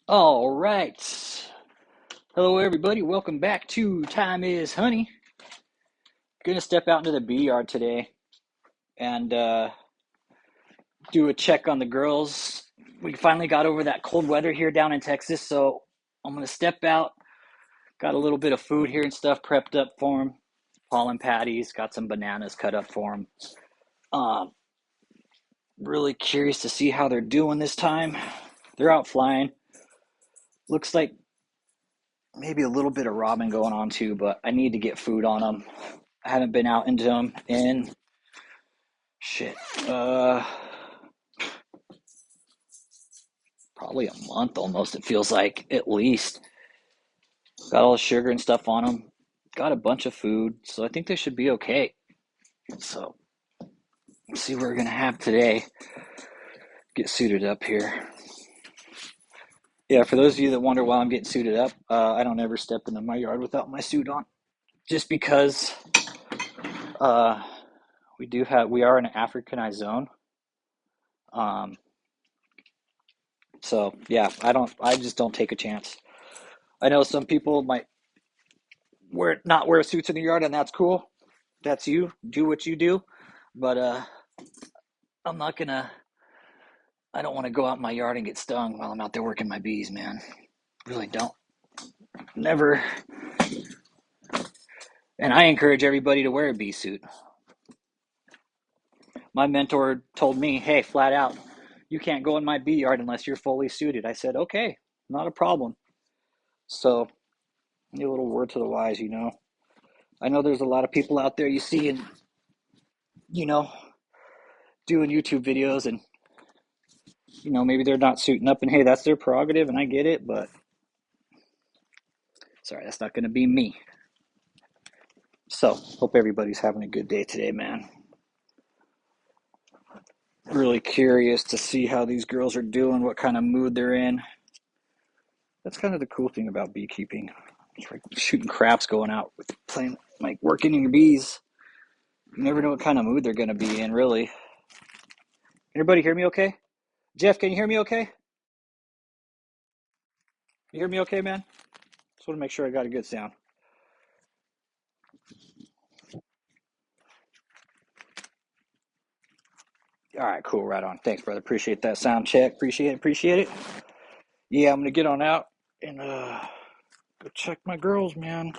All right. Hello, everybody. Welcome back to Time is Honey. Gonna step out into the bee yard today and do a check on the girls. We finally got over that cold weather here down in Texas, so I'm gonna step out. Got a little bit of food here and stuff prepped up for them. Pollen patties. Got some bananas cut up for them. Um, really curious to see how they're doing this time. They're out flying. Looks like maybe a little bit of robin going on too, but I need to get food on them. I haven't been out into them in shit, uh, probably a month almost. It feels like at least. Got all the sugar and stuff on them. Got a bunch of food, so I think they should be okay. So let's see what we're gonna have today. Get suited up here. Yeah, for those of you that wonder why I'm getting suited up, I don't ever step into my yard without my suit on, just because uh, we are in an Africanized zone. Um, so yeah, I just don't take a chance. I know some people might not wear suits in the yard, and that's cool. That's you. Do what you do. But I'm not gonna. I don't want to go out in my yard and get stung while I'm out there working my bees, man. Really don't. Never. And I encourage everybody to wear a bee suit. My mentor told me, "Hey, flat out, you can't go in my bee yard unless you're fully suited." I said, "Okay, not a problem." So, a little word to the wise. I know there's a lot of people out there you see and you know doing YouTube videos and maybe they're not suiting up, and hey, that's their prerogative and I get it, but sorry, that's not going to be me. So hope everybody's having a good day today, man. Really curious to see how these girls are doing, what kind of mood they're in. That's kind of the cool thing about beekeeping. It's like shooting craps, going out with playing, like working in your bees. You never know what kind of mood they're going to be in, really. Everybody hear me okay? Jeff, can you hear me okay? You hear me okay, man? Just want to make sure I got a good sound. All right, cool, right on. Thanks, brother. Appreciate that sound check. Appreciate it. Yeah, I'm gonna get on out and go check my girls, man.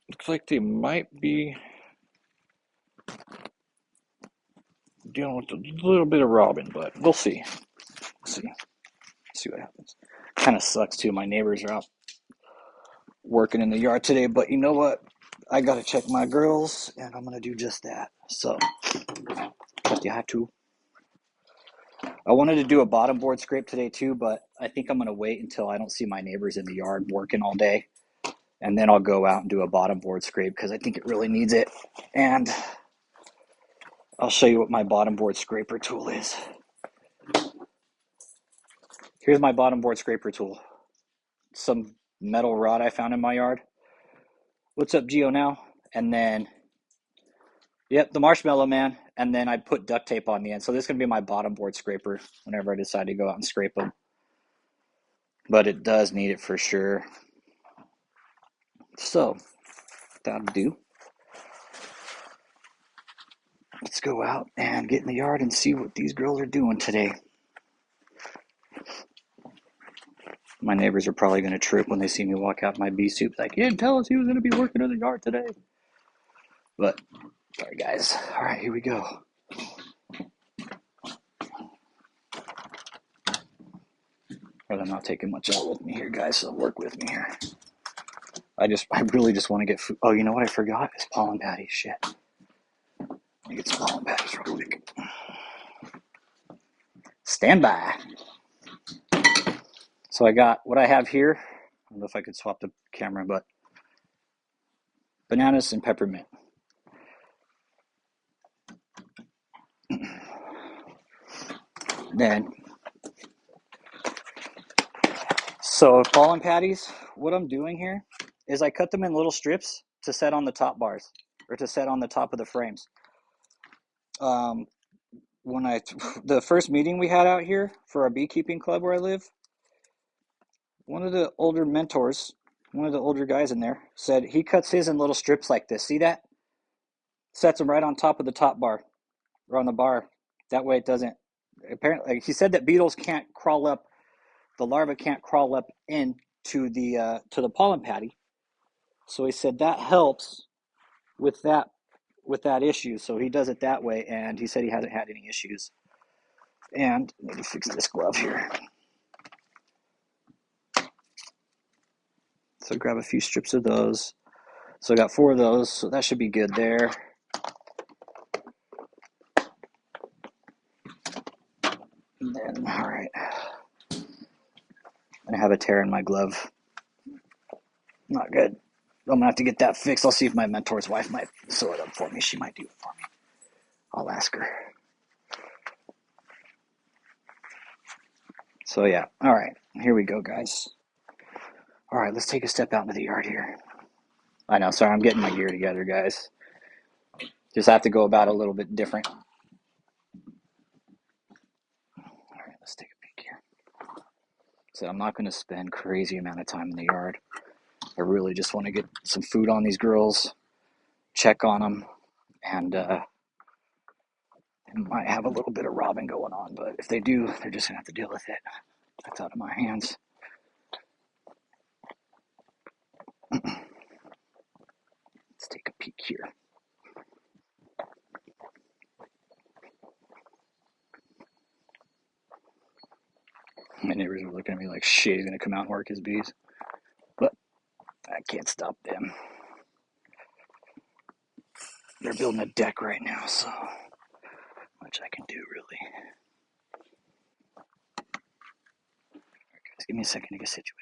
Looks like they might be dealing with a little bit of robin, but we'll see. See what happens. Kind of sucks too. My neighbors are out working in the yard today, but you know what? I gotta check my girls, and I'm gonna do just that. So, but you have to. I wanted to do a bottom board scrape today too, but I think I'm gonna wait until I don't see my neighbors in the yard working all day, and then I'll go out and do a bottom board scrape because I think it really needs it. And I'll show you what my bottom board scraper tool is. Here's my bottom board scraper tool. Some metal rod I found in my yard. What's up, Geo, now? And then, yep, the marshmallow man. And then I put duct tape on the end. So this is going to be my bottom board scraper whenever I decide to go out and scrape them. But it does need it for sure. So, that'll do. Let's go out and get in the yard and see what these girls are doing today. My neighbors are probably going to trip when they see me walk out in my bee suit. Like, he didn't tell us he was going to be working in the yard today. But, sorry guys. All right, here we go. But I'm not taking much out with me here, guys, so work with me here. I really just want to get food. Oh, you know what I forgot? It's pollen patties. Shit. Let me get some pollen patties real quick. Stand by. So I got what I have here. I don't know if I could swap the camera, but bananas and peppermint. Then, so pollen patties, what I'm doing here is I cut them in little strips to set on the top bars or to set on the top of the frames. the first meeting we had out here for our beekeeping club where I live, one of the older mentors, one of the older guys in there, said he cuts his in little strips like this. See that? Sets them right on top of the top bar or on the bar. That way it doesn't. Apparently, he said that beetles can't crawl up. The larva can't crawl up into the to the pollen patty. So he said that helps with that issue. So he does it that way, and he said he hasn't had any issues. And let me fix this glove here. So grab a few strips of those. So I got 4 of those, so that should be good there. And then, all right. I have a tear in my glove. Not good. I'm gonna have to get that fixed. I'll see if my mentor's wife might sew it up for me. She might do it for me. I'll ask her. So yeah, all right. Here we go, guys. All right, let's take a step out into the yard here. I know, sorry, I'm getting my gear together, guys. Just have to go about it a little bit different. All right, let's take a peek here. So I'm not going to spend crazy amount of time in the yard. I really just want to get some food on these girls, check on them, and might have a little bit of robbing going on. But if they do, they're just going to have to deal with it. That's out of my hands. Let's take a peek here. My neighbors are looking at me like, shit, he's going to come out and work his bees. But I can't stop them. They're building a deck right now, so much I can do, really. All right, guys, give me a second to get situated here.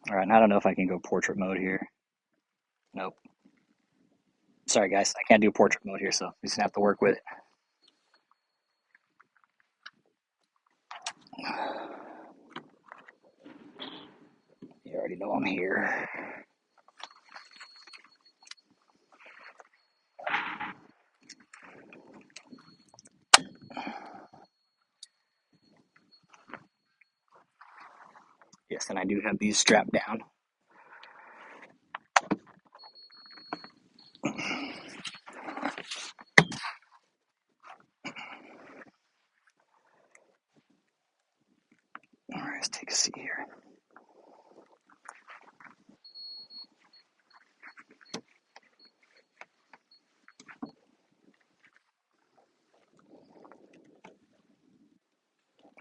All right, and I don't know if I can go portrait mode here. Nope. Sorry, guys, I can't do portrait mode here, so I'm just going to have to work with it. You already know I'm here. Yes, and I do have these strapped down. All right, let's take a seat here.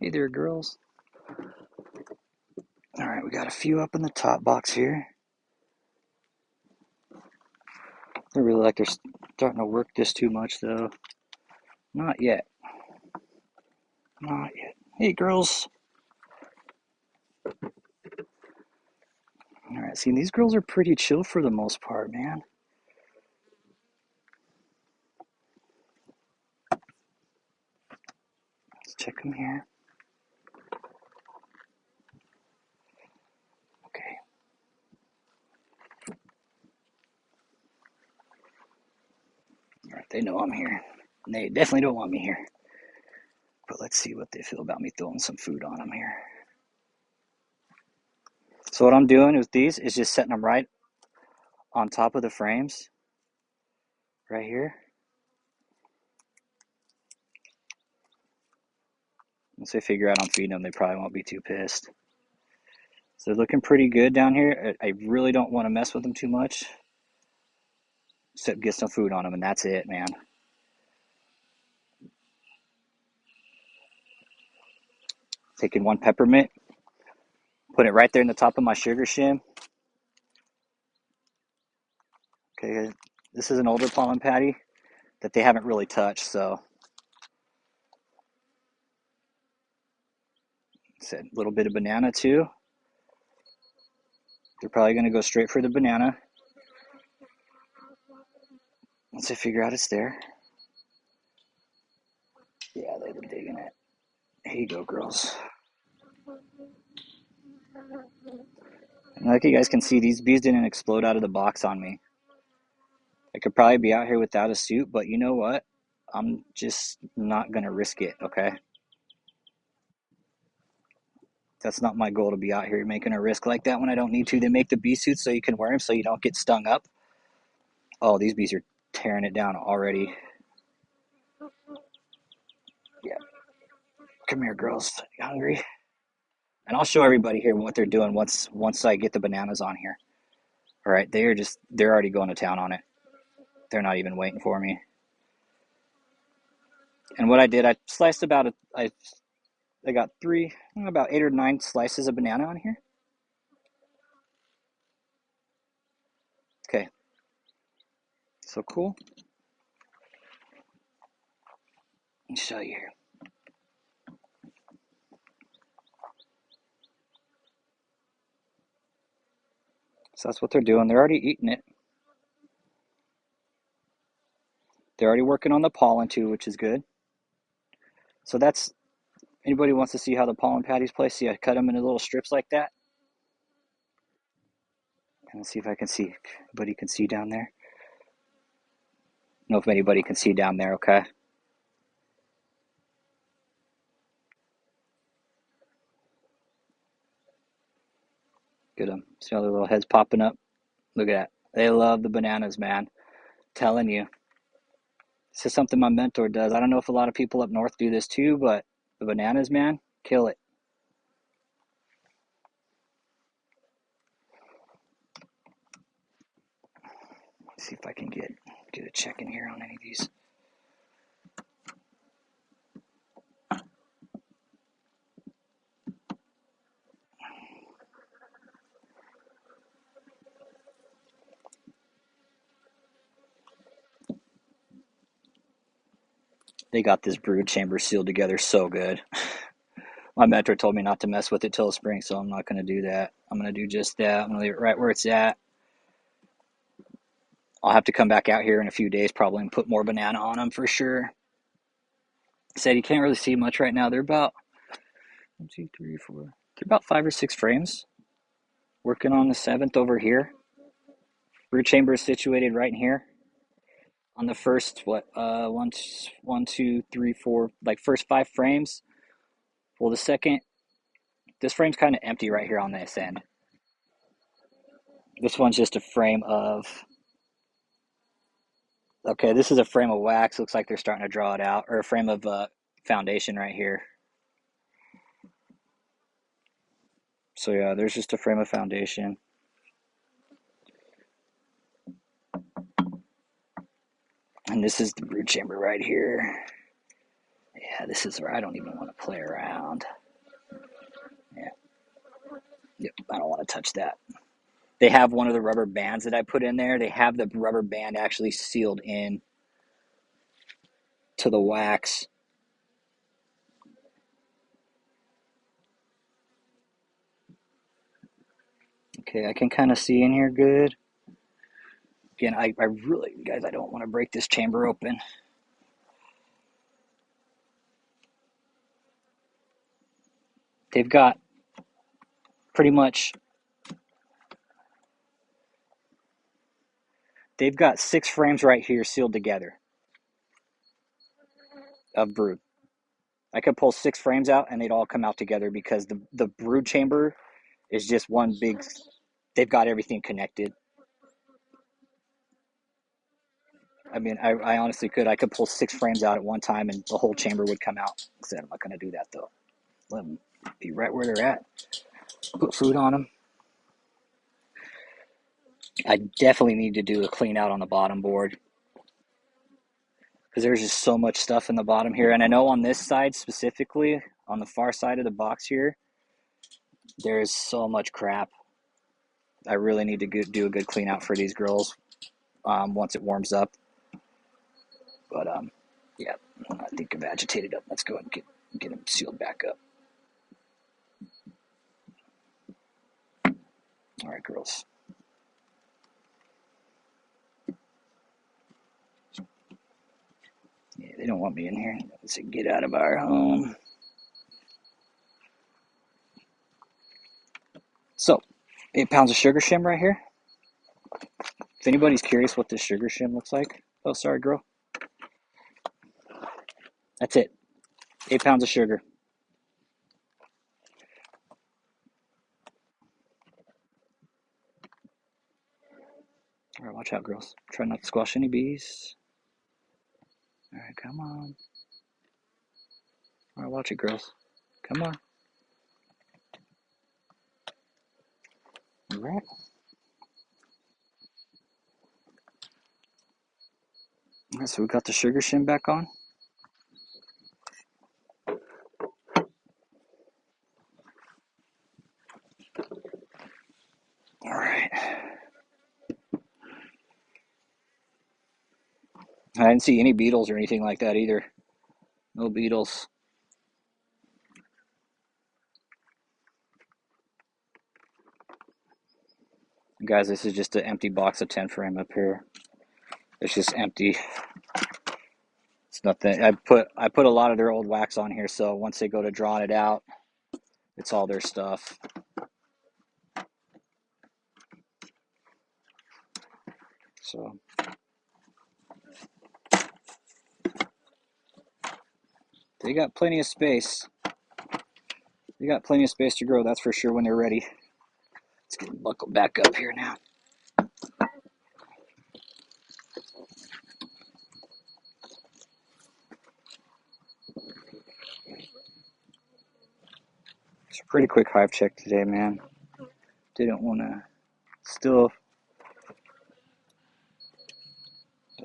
Hey there, girls. All right, we got a few up in the top box here. They really like they're starting to work this too much, though. Not yet. Not yet. Hey, girls. All right, see, these girls are pretty chill for the most part, man. Let's check them here. Okay. All right, they know I'm here. And they definitely don't want me here. But let's see what they feel about me throwing some food on them here. So what I'm doing with these is just setting them right on top of the frames. Right here. Once they figure out I'm feeding them, they probably won't be too pissed. So they're looking pretty good down here. I really don't want to mess with them too much. Except get some food on them, and that's it, man. Taking one peppermint, put it right there in the top of my sugar shim. Okay, this is an older pollen patty that they haven't really touched, so said a little bit of banana too. They're probably going to go straight for the banana once they figure out it's there. Yeah, they've been digging it. Here you go, girls. And Like you guys can see, these bees didn't explode out of the box on me. I could probably be out here without a suit, but you know what? I'm just not going to risk it, okay? That's not my goal, to be out here making a risk like that when I don't need to. They make the bee suits so you can wear them so you don't get stung up. Oh, these bees are tearing it down already. Yeah. Come here, girls. You hungry? And I'll show everybody here what they're doing once I get the bananas on here. All right, they're already going to town on it. They're not even waiting for me. And what I did, I sliced I got about 8 or 9 slices of banana on here. Okay, so cool. Let me show you here. So that's what they're doing. They're already eating it. They're already working on the pollen too, which is good. So that's, anybody wants to see how the pollen patties play? See, I cut them into little strips like that. And let's see if I can see. Anybody can see down there? Know if anybody can see down there, okay? Get them. See all their little heads popping up? Look at that. They love the bananas, man. Telling you. This is something my mentor does. I don't know if a lot of people up north do this too, but the bananas, man, kill it. Let's see if I can get a check in here on any of these. They got this brood chamber sealed together so good. My mentor told me not to mess with it till spring, so I'm not going to do that. I'm going to do just that. I'm going to leave it right where it's at. I'll have to come back out here in a few days probably and put more banana on them for sure. Said you can't really see much right now. They're about 1, 2, 3, 4. They're about 5 or 6 frames. Working on the 7th over here. Brood chamber is situated right in here. On the first, one, 2, 3, 4, like first 5 frames. Well, the second, this frame's kind of empty right here on this end. This one's just a frame of, okay, this is a frame of wax. Looks like they're starting to draw it out, or a frame of foundation right here. So yeah, there's just a frame of foundation. And this is the brood chamber right here. Yeah, this is where I don't even want to play around. Yeah. Yep, I don't want to touch that. They have one of the rubber bands that I put in there. They have the rubber band actually sealed in to the wax. Okay, I can kind of see in here good. Again, I really, guys, I don't want to break this chamber open. They've got pretty much, they've got 6 frames right here sealed together of brood. I could pull 6 frames out and they'd all come out together because the brood chamber is just one big, they've got everything connected. I mean, I honestly could. I could pull 6 frames out at one time and the whole chamber would come out. I said, I'm not going to do that though. Let them be right where they're at. Put food on them. I definitely need to do a clean out on the bottom board because there's just so much stuff in the bottom here. And I know on this side specifically, on the far side of the box here, there's so much crap. I really need to do a good clean out for these girls once it warms up. But yeah, I think I've agitated up. Let's go ahead and get them sealed back up. All right, girls. Yeah, they don't want me in here. Let's say get out of our home. So 8 pounds of sugar shim right here. If anybody's curious what this sugar shim looks like. Oh, sorry, girl. That's it. 8 pounds of sugar. All right, watch out, girls. Try not to squash any bees. All right, come on. All right, watch it, girls. Come on. All right. All right, so we got the sugar shim back on. All right. I didn't see any beetles or anything like that either. No beetles. Guys, this is just an empty box of 10 frame up here. It's just empty. It's nothing. I put a lot of their old wax on here, so once they go to drawing it out, it's all their stuff. So they got plenty of space. They got plenty of space to grow, that's for sure, when they're ready. Let's get them buckled back up here now. It's a pretty quick hive check today, man. Didn't want to. Still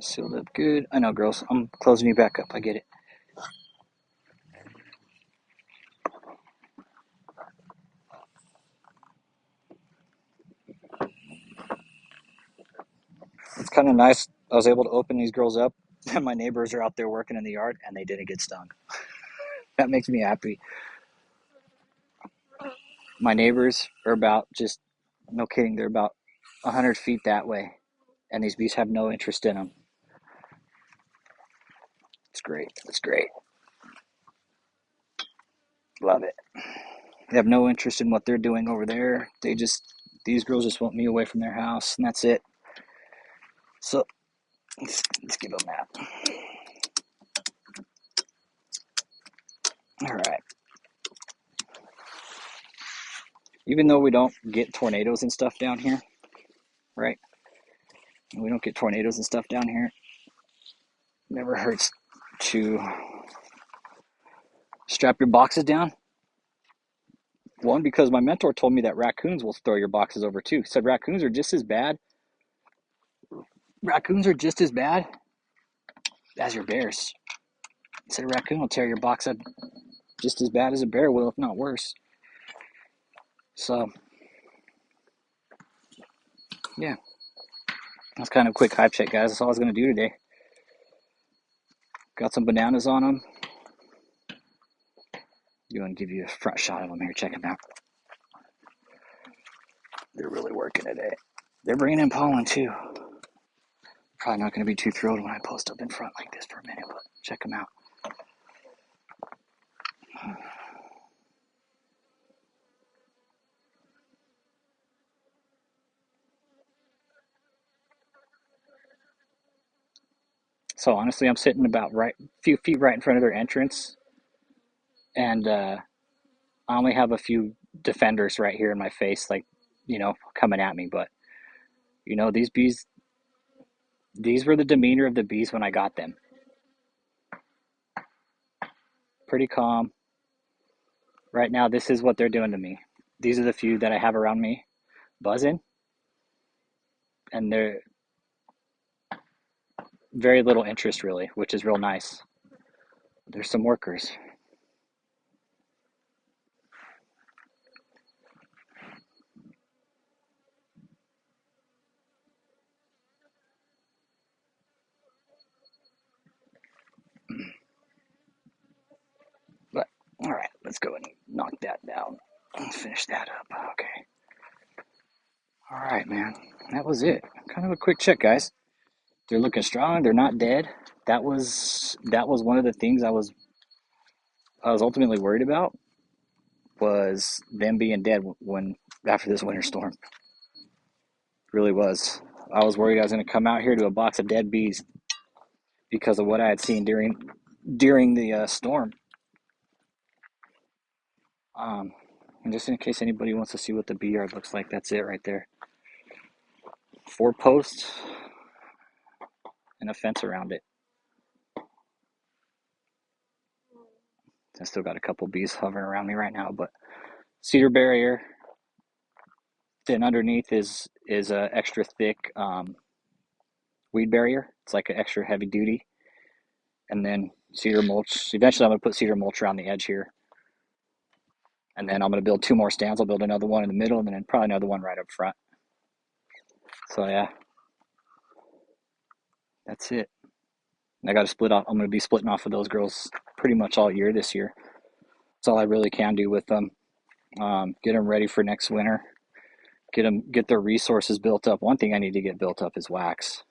sealed up good. I know, girls. I'm closing you back up. I get it. It's kind of nice. I was able to open these girls up, and my neighbors are out there working in the yard, and they didn't get stung. That makes me happy. My neighbors are about just, no kidding, they're about 100 feet that way, and these bees have no interest in them. It's great. It's great. Love it. They have no interest in what they're doing over there. These girls just want me away from their house, and that's it. So let's give them that. All right. Even though we don't get tornadoes and stuff down here, right? We don't get tornadoes and stuff down here. It never hurts to strap your boxes down. One, because my mentor told me that raccoons will throw your boxes over too. He said raccoons are just as bad. Raccoons are just as bad as your bears. He said a raccoon will tear your box up just as bad as a bear will, if not worse. So, yeah. That's kind of a quick hive check, guys. That's all I was going to do today. Got some bananas on them. I'm going to give you a front shot of them here. Check them out. They're really working today. They're bringing in pollen too. Probably not going to be too thrilled when I post up in front like this for a minute, but check them out. So honestly, I'm sitting about a few feet right in front of their entrance, and I only have a few defenders right here in my face, like, coming at me. But these bees, these were the demeanor of the bees when I got them. Pretty calm. Right now, this is what they're doing to me. These are the few that I have around me, buzzing, and they're very little interest really, which is real nice. There's some workers. But all right, let's go and knock that down. Let's finish that up. Okay. All right, man. That was it. Kind of a quick check, guys. They're looking strong. They're not dead. That was one of the things I was ultimately worried about, was them being dead when after this winter storm. Really was. I was worried I was going to come out here to a box of dead bees because of what I had seen during the storm. Um, and just in case anybody wants to see what the bee yard looks like, that's it right there. 4 posts and a fence around it. I still got a couple bees hovering around me right now, but cedar barrier. Then underneath is a extra thick weed barrier. It's like an extra heavy duty, and then cedar mulch. Eventually, I'm gonna put cedar mulch around the edge here, and then I'm gonna build 2 more stands. I'll build another one in the middle, and then probably another one right up front. So yeah, that's it. And I got to split off. I'm gonna be splitting off with those girls pretty much all year this year. That's all I really can do with them. Get them ready for next winter. Get their resources built up. One thing I need to get built up is wax.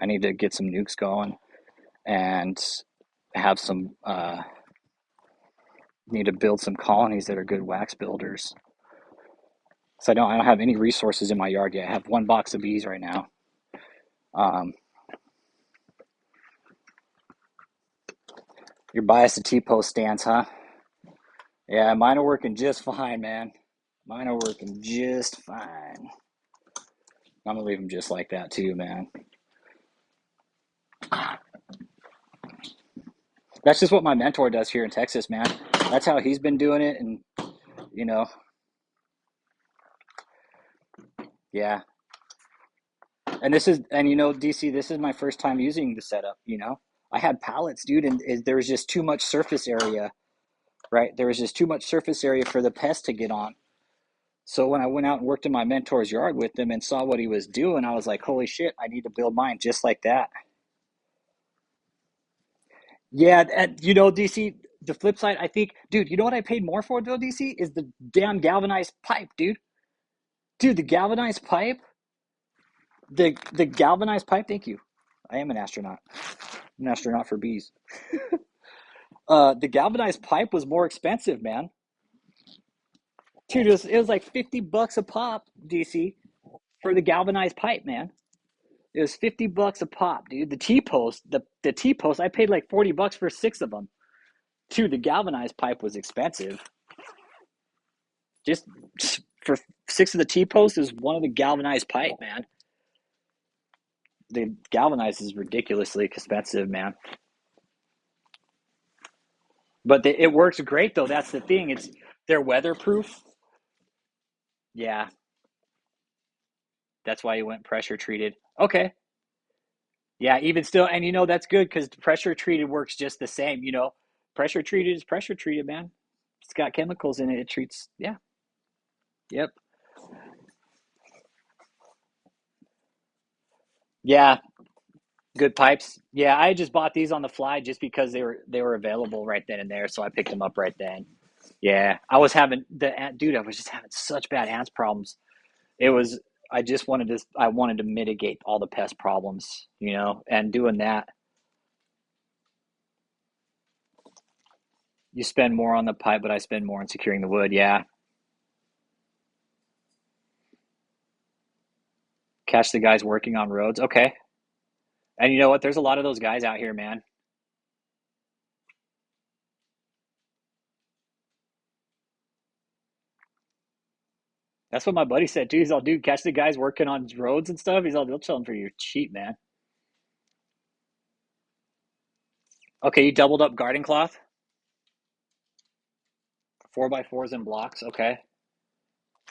I need to get some nukes going and have some need to build some colonies that are good wax builders. So I don't have any resources in my yard yet. I have 1 box of bees right now. Um, you're biased to T-post stands, huh? Yeah, mine are working just fine, man. Mine are working just fine. I'm gonna leave them just like that too, man. That's just what my mentor does here in Texas, man. That's how he's been doing it, and you know, yeah. And DC, this is my first time using the setup. I had pallets, dude, and there was just too much surface area, right? There was just too much surface area for the pest to get on. So when I went out and worked in my mentor's yard with him and saw what he was doing, I was like, holy shit, I need to build mine just like that. Yeah, and DC, the flip side, I think, dude, you know what I paid more for though, DC, is the damn galvanized pipe, dude. Dude, the galvanized pipe, the galvanized pipe, thank you. I am an astronaut. I'm an astronaut for bees. The galvanized pipe was more expensive, man. Dude, it was like $50 a pop, DC, for the galvanized pipe, man. It was $50 a pop, dude. The T post, I paid like $40 for 6 of them. Dude, the galvanized pipe was expensive. Just for 6 of the T posts is one of the galvanized pipe, man. The galvanized is ridiculously expensive, man. But it works great though. That's the thing. They're weatherproof. Yeah, that's why you went pressure treated. Okay. Yeah, even still, and that's good because pressure treated works just the same. Pressure treated is pressure treated, man. It's got chemicals in it. It treats. Yeah. Yep. Yeah. Good pipes. Yeah, I just bought these on the fly just because they were available right then and there, so I picked them up right then. Yeah, I was having the ant, dude. I was just having such bad ants problems. It was. I wanted to mitigate all the pest problems, and doing that, you spend more on the pipe, but I spend more on securing the wood. Yeah, catch the guys working on roads. Okay, and you know what? There's a lot of those guys out here, man. That's what my buddy said too. He's all, dude, catch the guys working on roads and stuff. He's all, they'll tell them for your cheap, man. Okay, you doubled up garden cloth, 4x4s and blocks. Okay,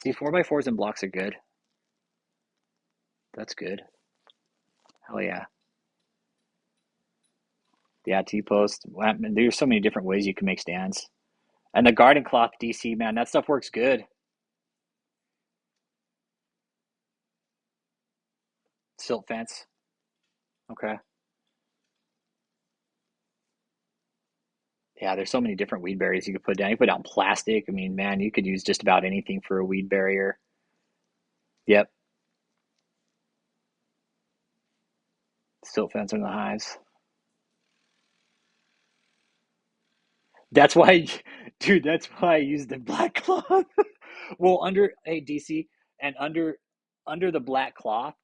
see, 4x4s and blocks are good. That's good. Hell yeah. Yeah, T post. There's so many different ways you can make stands. And the garden cloth DC, man, that stuff works good. Silt fence. Okay. Yeah, there's so many different weed barriers you could put down. You put down plastic. I mean, man, you could use just about anything for a weed barrier. Yep. Silt fence in the hives. That's why, dude, that's why I use the black cloth. Well, under hey DC and under the black cloth.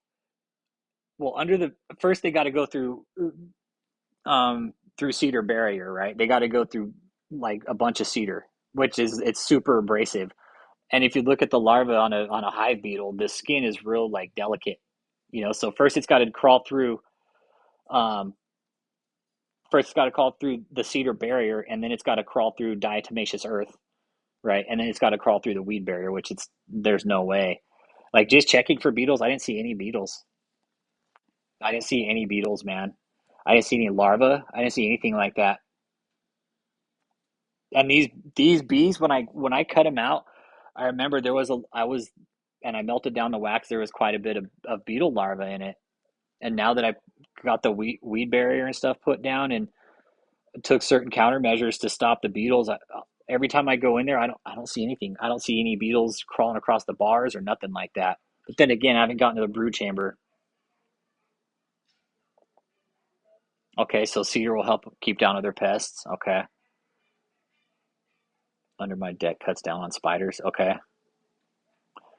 Well, under the first they got to go through cedar barrier, right? They got to go through like a bunch of cedar, which is it's super abrasive. And if you look at the larva on a hive beetle, the skin is real like delicate, So first it's got to crawl through um, first it's got to crawl through the cedar barrier, and then it's got to crawl through diatomaceous earth, right? And then it's got to crawl through the weed barrier, which it's there's no way. Like just checking for beetles, I didn't see any beetles. I didn't see any beetles, man. I didn't see any larvae. I didn't see anything like that. And these bees, when I cut them out, I remember there was a I was and I melted down the wax. There was quite a bit of beetle larvae in it. And now that I got the weed barrier and stuff put down and took certain countermeasures to stop the beetles, every time I go in there, I don't see anything. I don't see any beetles crawling across the bars or nothing like that. But then again, I haven't gotten to the brood chamber. Okay, so cedar will help keep down other pests. Okay, under my deck cuts down on spiders. Okay,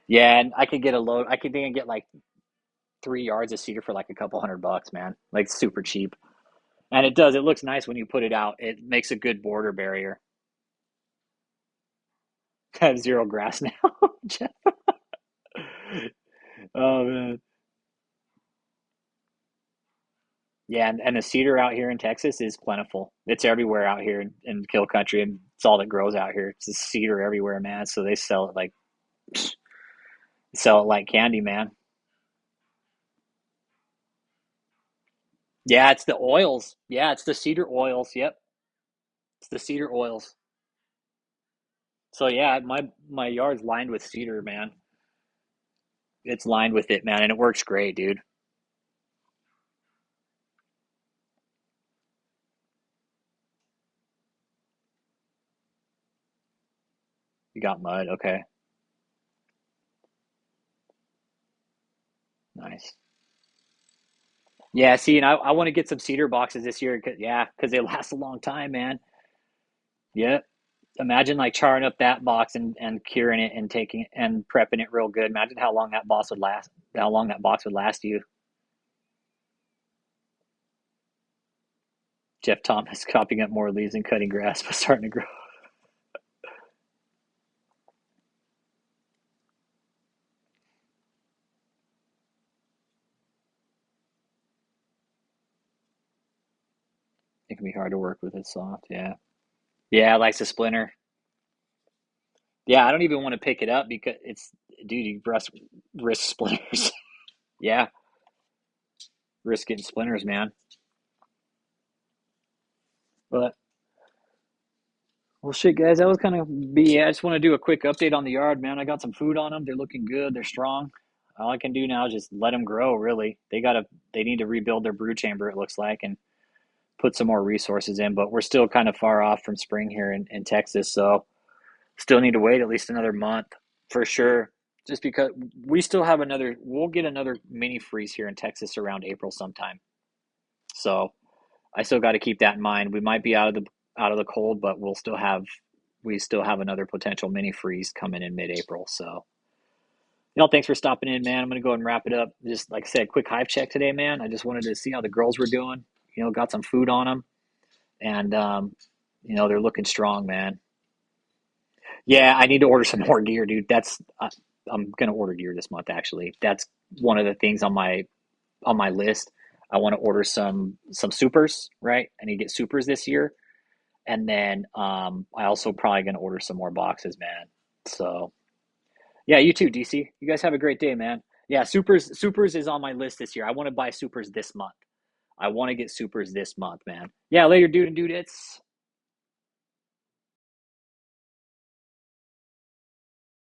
yeah, and I could get a load. I could think I get like 3 yards of cedar for like a couple $100, man. Like super cheap. And it does. It looks nice when you put it out. It makes a good border barrier. I have zero grass now. Oh man. Yeah, and the cedar out here in Texas is plentiful. It's everywhere out here in Kill Country, and it's all that grows out here. It's just cedar everywhere, man. So they sell it like candy, man. Yeah, it's the oils. Yeah, it's the cedar oils. Yep, it's the cedar oils. So yeah, my yard's lined with cedar, man. It's lined with it, man, and it works great, dude. You got mud, okay, nice. Yeah, see, and I want to get some cedar boxes this year, yeah, because they last a long time, man. Yeah, imagine like charring up that box and curing it and taking and prepping it real good. Imagine how long that box would last. How long that box would last you. Jeff Thomas chopping up more leaves and cutting grass, but starting to grow. It can be hard to work with. It's soft. Yeah. Yeah, it likes to splinter. Yeah, I don't even want to pick it up because dude, you risk splinters. Yeah, risk getting splinters, man. But well, shit, guys, that was kind of be. I just want to do a quick update on the yard, man. I got some food on them. They're looking good. They're strong. All I can do now is just let them grow. Really, they need to rebuild their brood chamber. It looks like, and put some more resources in. But we're still kind of far off from spring here in Texas, so still need to wait at least another month for sure. Just because we'll get another mini freeze here in Texas around April sometime. So I still got to keep that in mind. We might be out of the cold, but we still have another potential mini freeze coming in mid-April. So, thanks for stopping in, man. I'm gonna go ahead and wrap it up. Just like I said, quick hive check today, man. I just wanted to see how the girls were doing. Got some food on them, and they're looking strong, man. Yeah, I need to order some more gear, dude. I'm gonna order gear this month. Actually, that's one of the things on my list. I want to order some supers, right? I need to get supers this year. And then I also probably gonna order some more boxes, man. So yeah, you too, DC. You guys have a great day, man. Yeah, supers is on my list this year. I want to buy supers this month. I want to get supers this month, man. Yeah, later, dude and dudettes.